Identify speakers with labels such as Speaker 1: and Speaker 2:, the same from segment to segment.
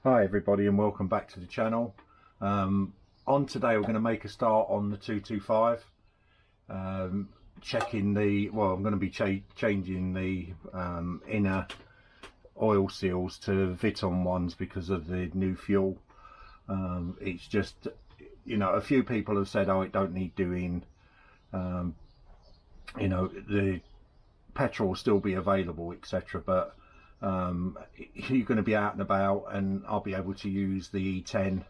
Speaker 1: Hi everybody and welcome back to the channel. On today we're going to make a start on the 225, checking the, well, I'm going to be changing the inner oil seals to Viton ones because of the new fuel. It's just, you know, a few people have said, oh, it don't need doing. You know, the petrol will still be available, etc., but you're going to be out and about and I'll be able to use the E10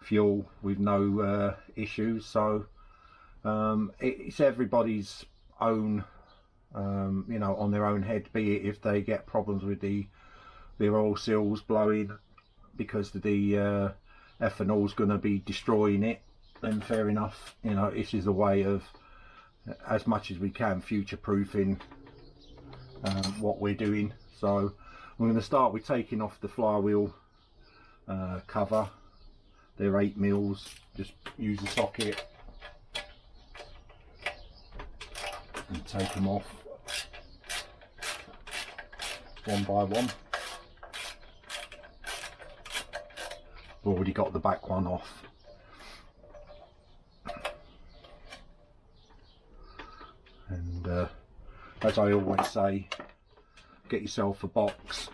Speaker 1: fuel with no issues. So it's everybody's own, you know, on their own head, be it if they get problems with the oil seals blowing because the ethanol's going to be destroying it, then fair enough. You know, this is a way of, as much as we can, future-proofing what we're doing. So we're going to start with taking off the flywheel cover. They're 8 mils. Just use the socket and take them off one by one. We've already got the back one off. And as I always say, get yourself a box,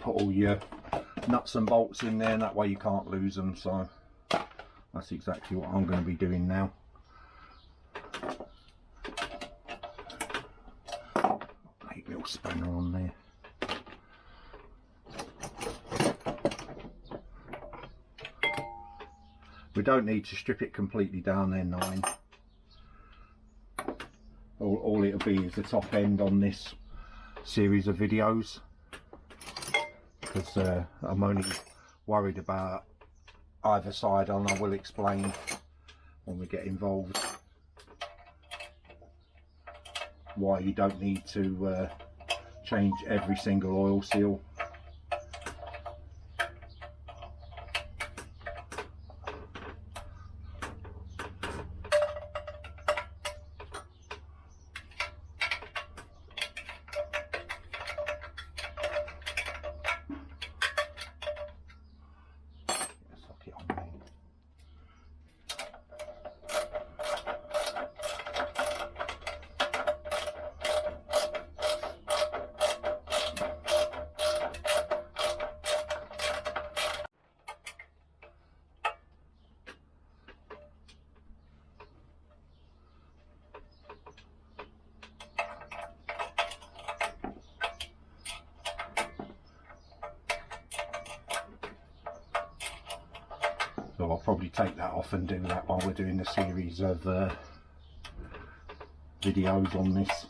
Speaker 1: put all your nuts and bolts in there, and that way you can't lose them. So that's exactly what I'm going to be doing now. 8mm spanner on there. We don't need to strip it completely down, they're 9. All it'll be is the top end on this series of videos, because I'm only worried about either side, and I will explain when we get involved why you don't need to change every single oil seal. So I'll probably take that off and do that while we're doing the series of videos on this.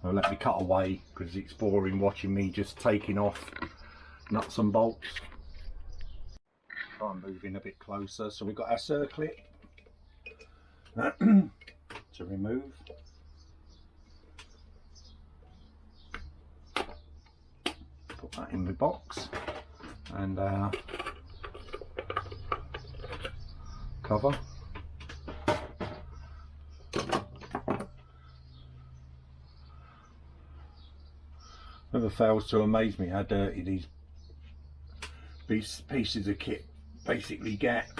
Speaker 1: So let me cut away because it's boring watching me just taking off nuts and bolts. Try and move in a bit closer. So we've got our circlip to remove. Put that in the box. And our cover. Never fails to amaze me how dirty these pieces of kit basically get,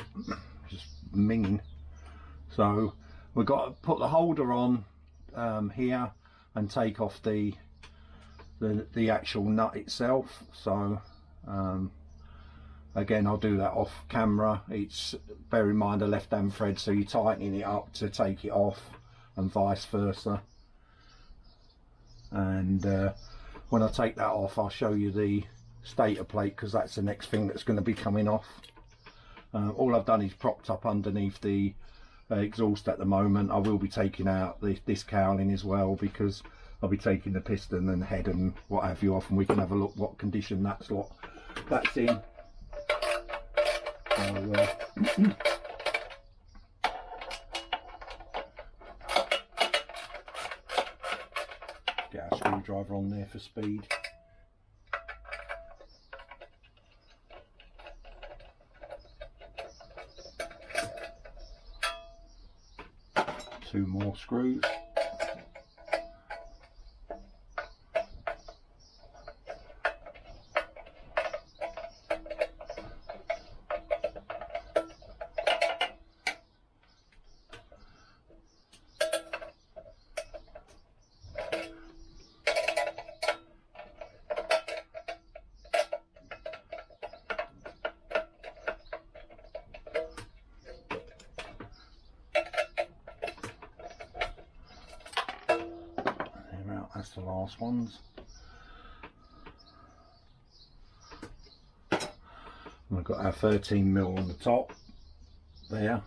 Speaker 1: just minging. So we've got to put the holder on here and take off the actual nut itself. So again, I'll do that off camera. It's, bear in mind, a left hand thread, so you're tightening it up to take it off and vice versa. And when I take that off, I'll show you the stator plate, because that's the next thing that's going to be coming off. All I've done is propped up underneath the exhaust at the moment. I will be taking out this cowling as well, because I'll be taking the piston and head and what have you off, and we can have a look what condition that's in. So, get our screwdriver on there for speed. Two more screws. last ones. We've got our 13mm on the top there,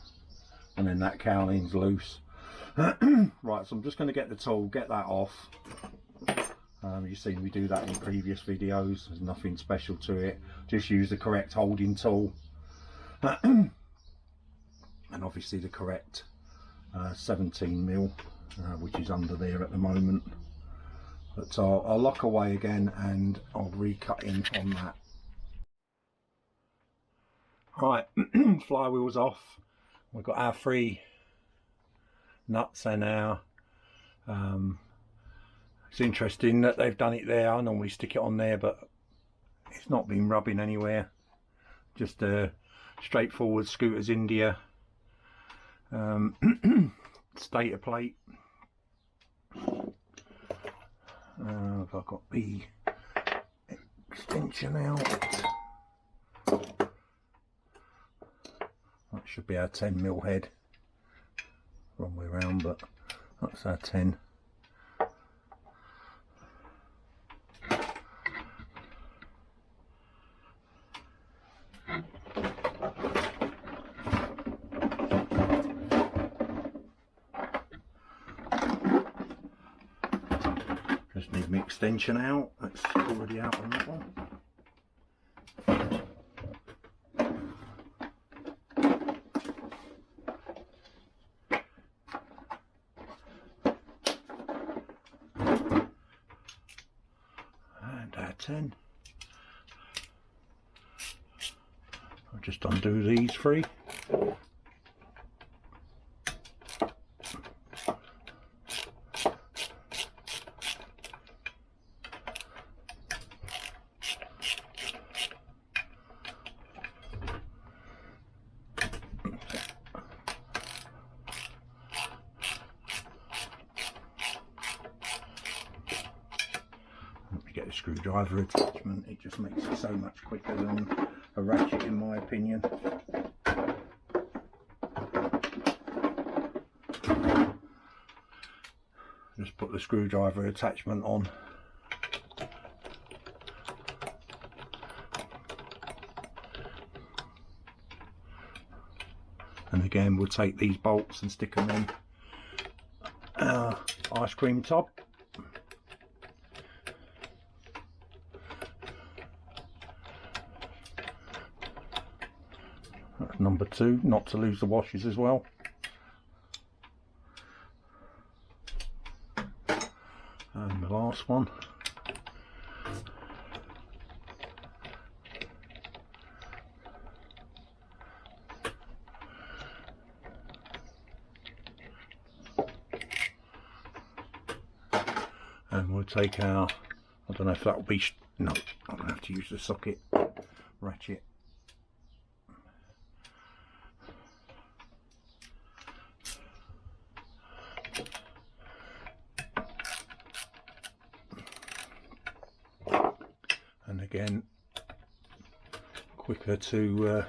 Speaker 1: and then that cowling's loose. Right, so I'm just going to get the tool, get that off. You've seen me do that in previous videos. There's nothing special to it. Just use the correct holding tool. And obviously the correct 17mm, which is under there at the moment. But I'll lock away again and I'll recut in on that. Right, flywheel's off. We've got our 3 nuts and our it's interesting that they've done it there. I normally stick it on there, but it's not been rubbing anywhere. Just a straightforward Scooters India stator plate. I've got the extension out. That should be our 10mm head. Wrong way around, but that's our 10. Just need my extension out. That's already out on that one. And our 10. I'll just undo these 3. Get a screwdriver attachment, it just makes it so much quicker than a ratchet in my opinion. Just put the screwdriver attachment on. And again we'll take these bolts and stick them in our ice cream tub. That's number 2, not to lose the washers as well. And the last one. And we'll take our, I don't know if that will be, no, I'm going to have to use the socket ratchet. And again, quicker to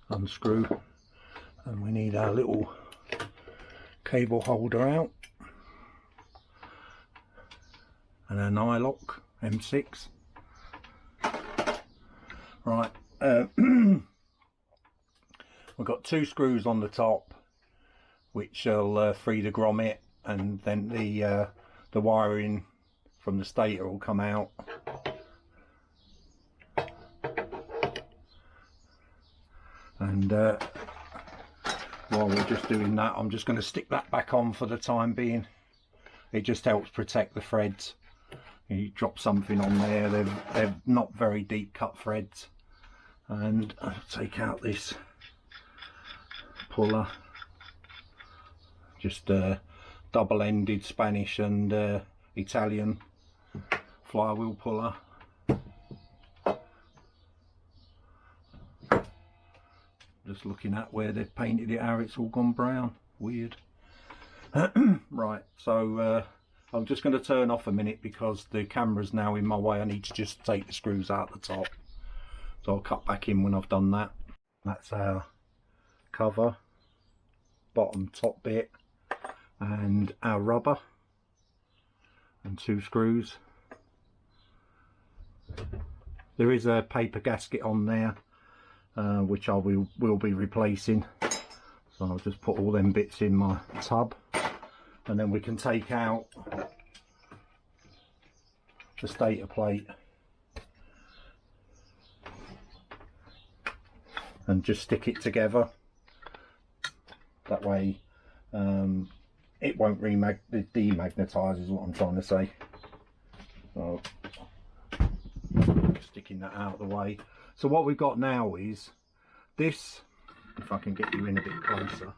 Speaker 1: unscrew. And we need our little cable holder out. And a nylock M6. Right, we've got 2 screws on the top, which will free the grommet, and then the wiring from the stator will come out. And while we're just doing that, I'm just going to stick that back on for the time being. It just helps protect the threads. You drop something on there, they're not very deep cut threads. And I'll take out this puller, just double-ended Spanish and Italian flywheel puller. Just looking at where they've painted it, how it's all gone brown. Weird. Right, so I'm just going to turn off a minute because the camera's now in my way. I need to just take the screws out the top. So I'll cut back in when I've done that. That's our cover, bottom top bit, and our rubber. and 2 screws. There is a paper gasket on there, which I will be replacing. So I'll just put all them bits in my tub, and then we can take out the stator plate and just stick it together. That way it won't demagnetise, is what I'm trying to say. So sticking that out of the way. So what we've got now is this, if I can get you in a bit closer,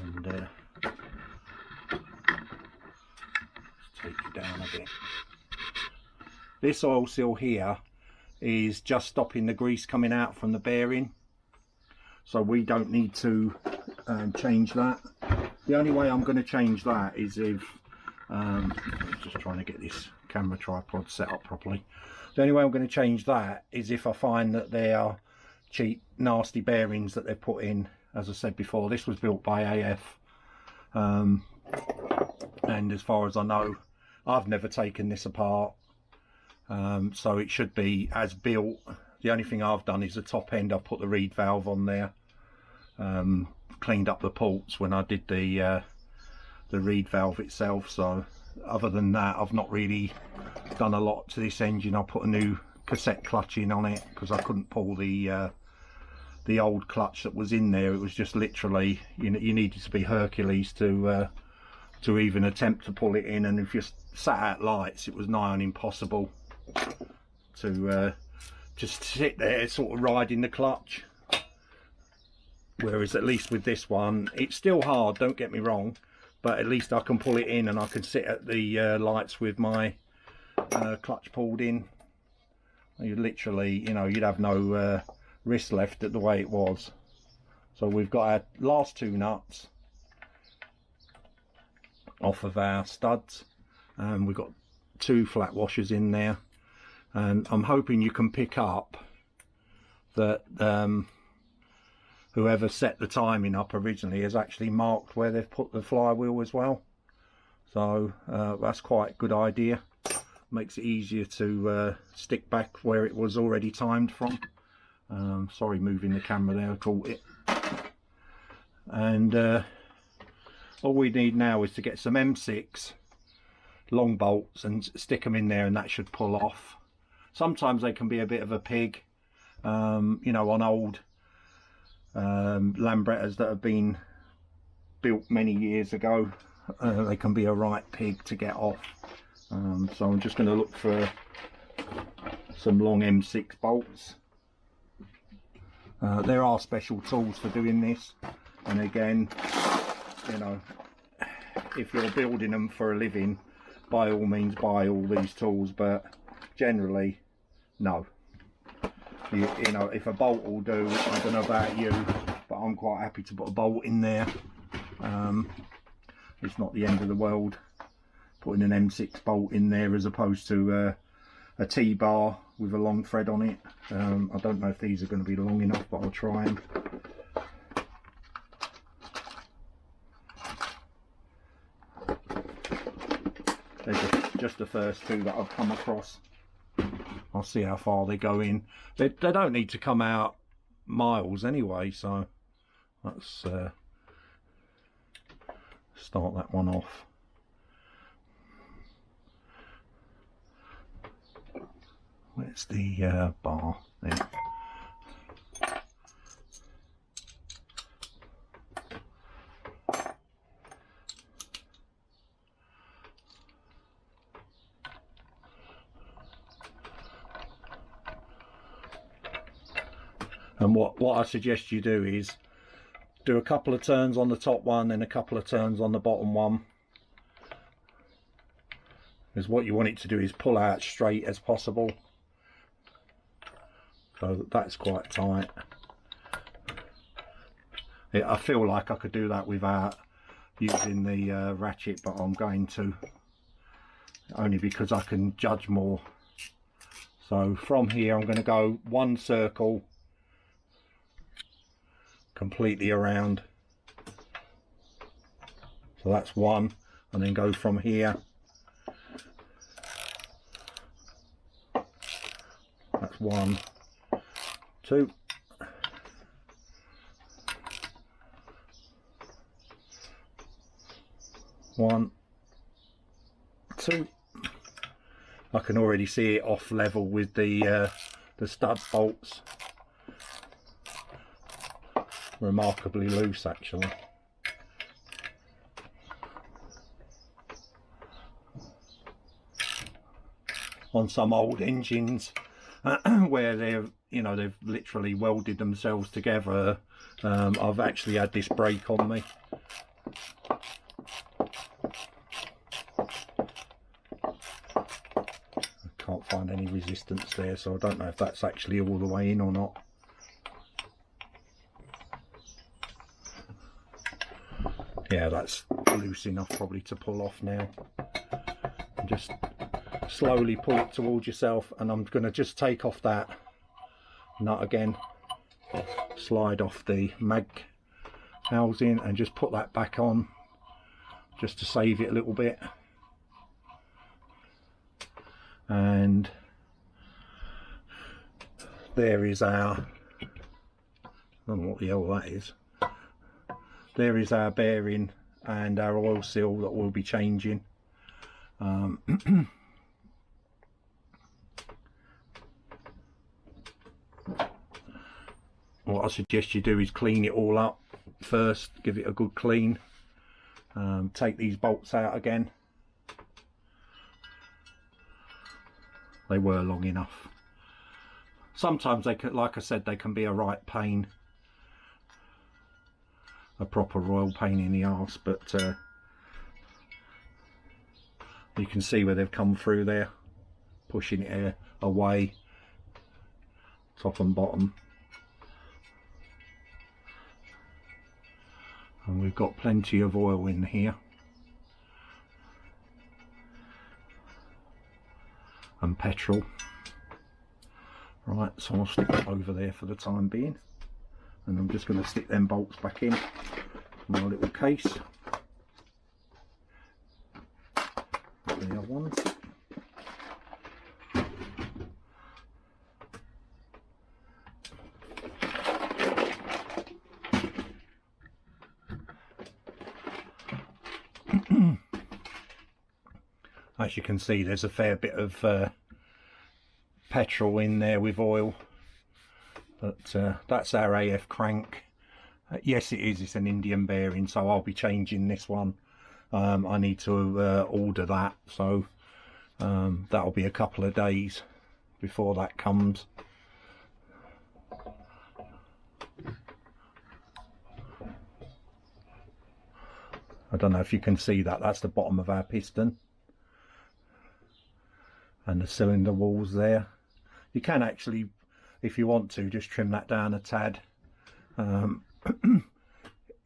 Speaker 1: and let's take you down a bit. This oil seal here is just stopping the grease coming out from the bearing, so we don't need to change that. The only way I'm going to change that is if I'm just trying to get this camera tripod set up properly. The only way I'm going to change that is if I find that they are cheap, nasty bearings that they've put in. As I said before, this was built by AF, and as far as I know, I've never taken this apart, so it should be as built. The only thing I've done is the top end. I've put the reed valve on there, cleaned up the ports when I did the reed valve itself. So other than that, I've not really done a lot to this engine. I put a new cassette clutch in on it because I couldn't pull the old clutch that was in there. It was just literally, you needed to be Hercules to even attempt to pull it in, and if you sat at lights, it was nigh on impossible to just sit there sort of riding the clutch. Whereas at least with this one, it's still hard, don't get me wrong, but at least I can pull it in and I can sit at the lights with my clutch pulled in. You literally, you'd have no wrist left at the way it was. So we've got our last 2 nuts off of our studs, and we've got 2 flat washers in there, and I'm hoping you can pick up that whoever set the timing up originally has actually marked where they've put the flywheel as well. So that's quite a good idea. Makes it easier to stick back where it was already timed from. Sorry, moving the camera there, I caught it. And all we need now is to get some M6 long bolts and stick them in there, and that should pull off. Sometimes they can be a bit of a pig, on old Lambrettas that have been built many years ago. They can be a right pig to get off. So I'm just going to look for some long M6 bolts. There are special tools for doing this, and again, if you're building them for a living, by all means buy all these tools, but generally no. If a bolt will do, I don't know about you, but I'm quite happy to put a bolt in there. It's not the end of the world putting an M6 bolt in there as opposed to a T-bar with a long thread on it. I don't know if these are going to be long enough, but I'll try them. They're just the first 2 that I've come across. I'll see how far they go in. They don't need to come out miles anyway, so let's start that one off. Where's the bar? There. And what I suggest you do is do a couple of turns on the top one and a couple of turns on the bottom one, because what you want it to do is pull out straight as possible. So that's quite tight. I feel like I could do that without using the ratchet, but I'm going to, only because I can judge more. So from here I'm going to go 1 circle completely around, So that's one, and then go from here. That's 1, 2. 1, 2. I can already see it off level with the stud bolts. Remarkably loose actually. On some old engines where they've literally welded themselves together, I've actually had this break on me. Can't find any resistance there, so I don't know if that's actually all the way in or not. Yeah, that's loose enough probably to pull off now. And just slowly pull it towards yourself, and I'm going to just take off that nut again, slide off the mag housing and just put that back on just to save it a little bit. And there is our, I don't know what the hell that is. There is our bearing and our oil seal that we'll be changing. What I suggest you do is clean it all up first, give it a good clean. Take these bolts out again. They were long enough. Sometimes they can, like I said, they can be a right pain, a proper royal pain in the arse, but you can see where they've come through there, pushing it away, top and bottom. And we've got plenty of oil in here. And petrol. Right, so I'll stick that over there for the time being. And I'm just going to stick them bolts back in my little case. The other ones. As you can see, there's a fair bit of petrol in there with oil, but that's our AF crank. Yes, it is, it's an Indian bearing, so I'll be changing this one. I need to order that, so that'll be a couple of days before that comes. I don't know if you can see that, that's the bottom of our piston. And the cylinder walls there. You can actually, if you want to, just trim that down a tad.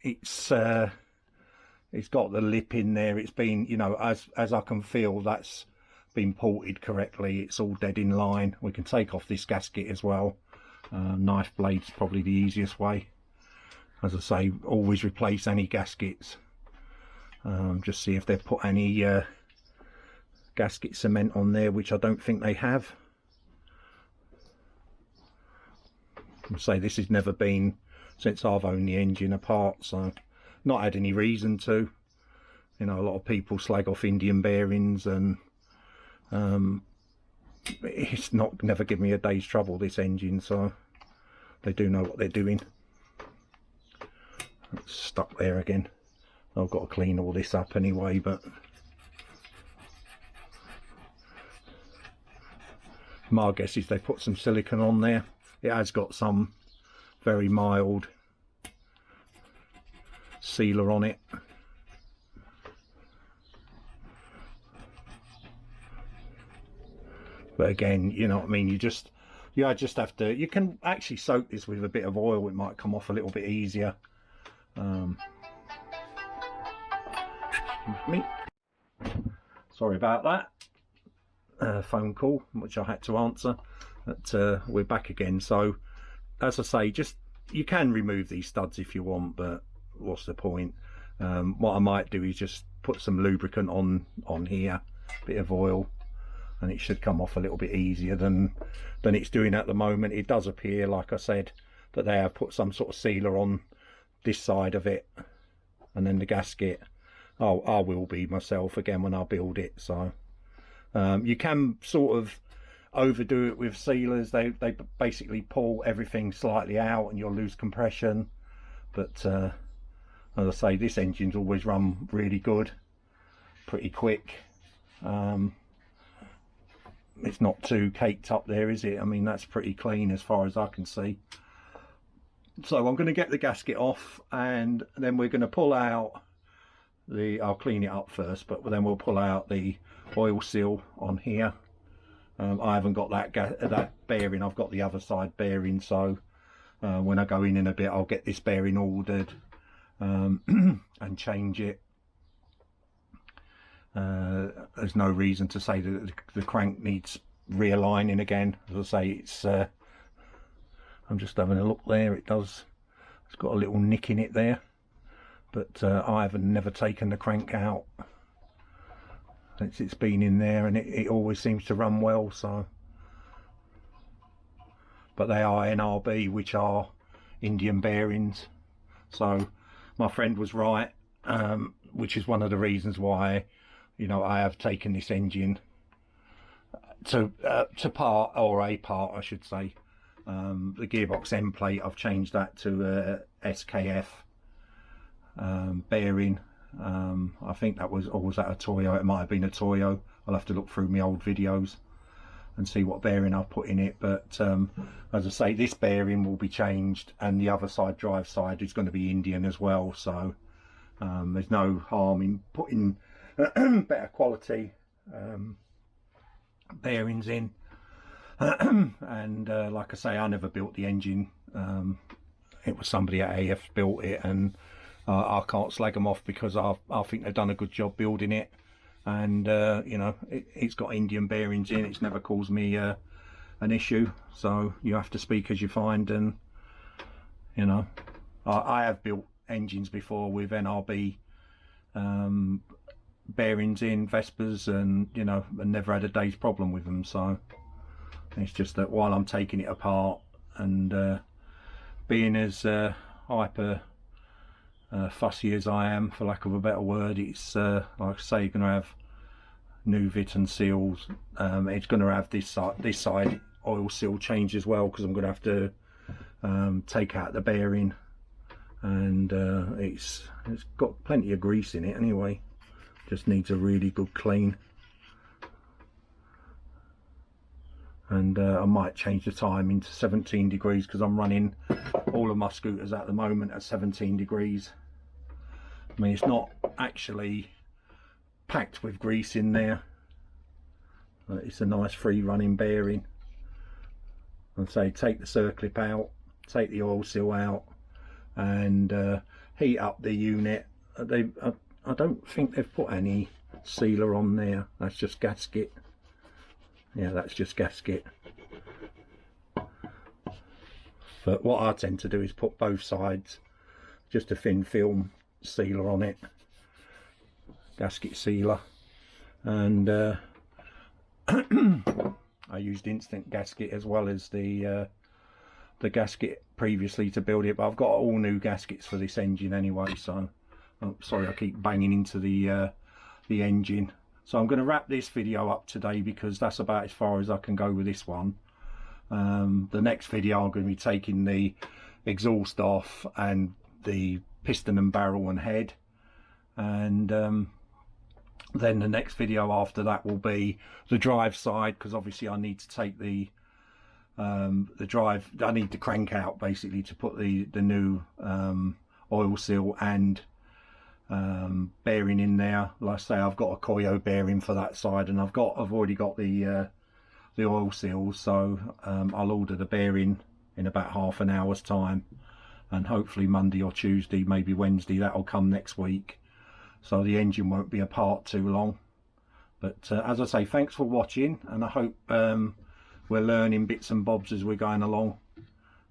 Speaker 1: It's got the lip in there. It's been, you know, as I can feel, that's been ported correctly. It's all dead in line. We can take off this gasket as well. Knife blade's probably the easiest way. As I say, always replace any gaskets. Just see if they've put any gasket cement on there, which I don't think they have. I say this has never been since I've owned the engine apart, so not had any reason to. You know, a lot of people slag off Indian bearings, and it's never given me a day's trouble, this engine, so they do know what they're doing. It's stuck there again. I've got to clean all this up anyway, but my guess is they put some silicone on there. It has got some very mild sealer on it. But again, you know what I mean, you just have to, you can actually soak this with a bit of oil, it might come off a little bit easier. Excuse me. Sorry about that. Phone call which I had to answer, but we're back again. So as I say, just, you can remove these studs if you want, but what's the point? What I might do is just put some lubricant on here, bit of oil, and it should come off a little bit easier than it's doing at the moment. It does appear, like I said, that they have put some sort of sealer on this side of it, and then the gasket, I will be myself again when I build it. So you can sort of overdo it with sealers. They basically pull everything slightly out and you'll lose compression, but as I say, this engine's always run really good, pretty quick. It's not too caked up there, is it? I mean, that's pretty clean as far as I can see. So I'm going to get the gasket off, and then we're going to pull out I'll clean it up first, but then we'll pull out the oil seal on here. I haven't got that bearing, I've got the other side bearing, so when I go in a bit I'll get this bearing ordered and change it. There's no reason to say that the crank needs realigning again. As I say, it's I'm just having a look there, it's got a little nick in it there, but I haven't never taken the crank out since it's been in there, and it always seems to run well. So, but they are NRB, which are Indian bearings, so my friend was right, which is one of the reasons why, you know, I have taken this engine to part, or a part I should say. The gearbox end plate, I've changed that to SKF bearing. I think that was, or was that a Toyo? It might have been a Toyo. I'll have to look through my old videos and see what bearing I've put in it, but as I say, this bearing will be changed, and the other side, drive side, is going to be Indian as well. So there's no harm in putting better quality bearings in. And like I say, I never built the engine. It was somebody at AF built it, and I can't slag them off because I think they've done a good job building it. And you know, it's got Indian bearings in. It's never caused me an issue. So you have to speak as you find. And you know, I have built engines before with NRB bearings in, Vespers, and you know, and never had a day's problem with them. So it's just that while I'm taking it apart and being as hyper fussy as I am, for lack of a better word, it's like I say, you're going to have new vit and seals. It's going to have this side oil seal change as well, because I'm going to have to take out the bearing, and it's got plenty of grease in it anyway. Just needs a really good clean. And I might change the time into 17 degrees, because I'm running all of my scooters at the moment at 17 degrees. I mean, it's not actually packed with grease in there, but it's a nice free running bearing. And say, take the circlip out, take the oil seal out, and heat up the unit. I don't think they've put any sealer on there. That's just gasket. Yeah, that's just gasket. But what I tend to do is put both sides, just a thin film sealer on it, gasket sealer, and I used instant gasket as well as the gasket previously to build it, but I've got all new gaskets for this engine anyway. So I'm sorry, I keep banging into the engine. So I'm going to wrap this video up today, because that's about as far as I can go with this one. The next video I'm going to be taking the exhaust off and the piston and barrel and head, and then the next video after that will be the drive side, because obviously I need to take the drive, I need the crank out basically to put the new oil seal and bearing in there. Like I say, I've got a Koyo bearing for that side, and I've already got the oil seals, so I'll order the bearing in about half an hour's time, and hopefully Monday or Tuesday, maybe Wednesday, that'll come next week, so the engine won't be apart too long. But as I say, thanks for watching, and I hope we're learning bits and bobs as we're going along.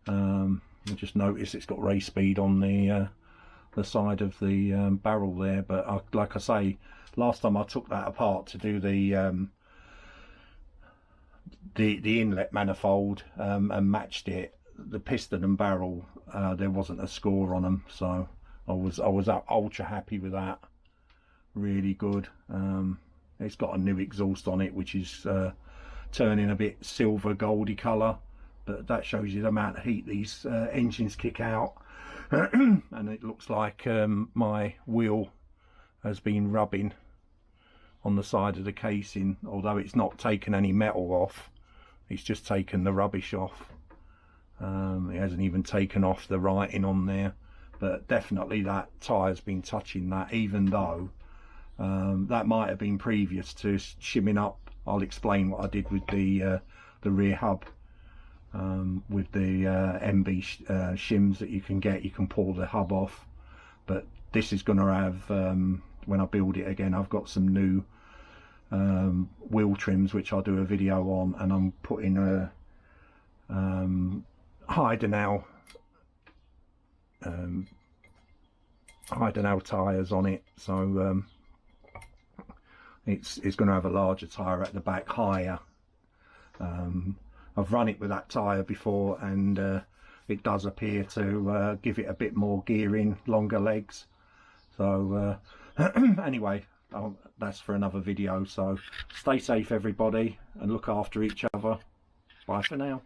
Speaker 1: I just noticed it's got race speed on the the side of the barrel there. But like I say, last time I took that apart to do the inlet manifold and matched it, the piston and barrel, there wasn't a score on them, so I was ultra happy with that. Really good. It's got a new exhaust on it, which is turning a bit silver goldy colour, but that shows you the amount of heat these engines kick out. And it looks like my wheel has been rubbing on the side of the casing, although it's not taken any metal off, it's just taken the rubbish off. It hasn't even taken off the writing on there, but definitely that tyre's been touching that, even though that might have been previous to shimming up. I'll explain what I did with the rear hub. With the MB shims that you can get, you can pull the hub off, but this is going to have, when I build it again, I've got some new wheel trims which I'll do a video on, and I'm putting a Ethanol tyres on it, so it's going to have a larger tyre at the back, higher. I've run it with that tyre before, and it does appear to give it a bit more gearing, longer legs. So anyway, that's for another video. So stay safe everybody, and look after each other. Bye for now.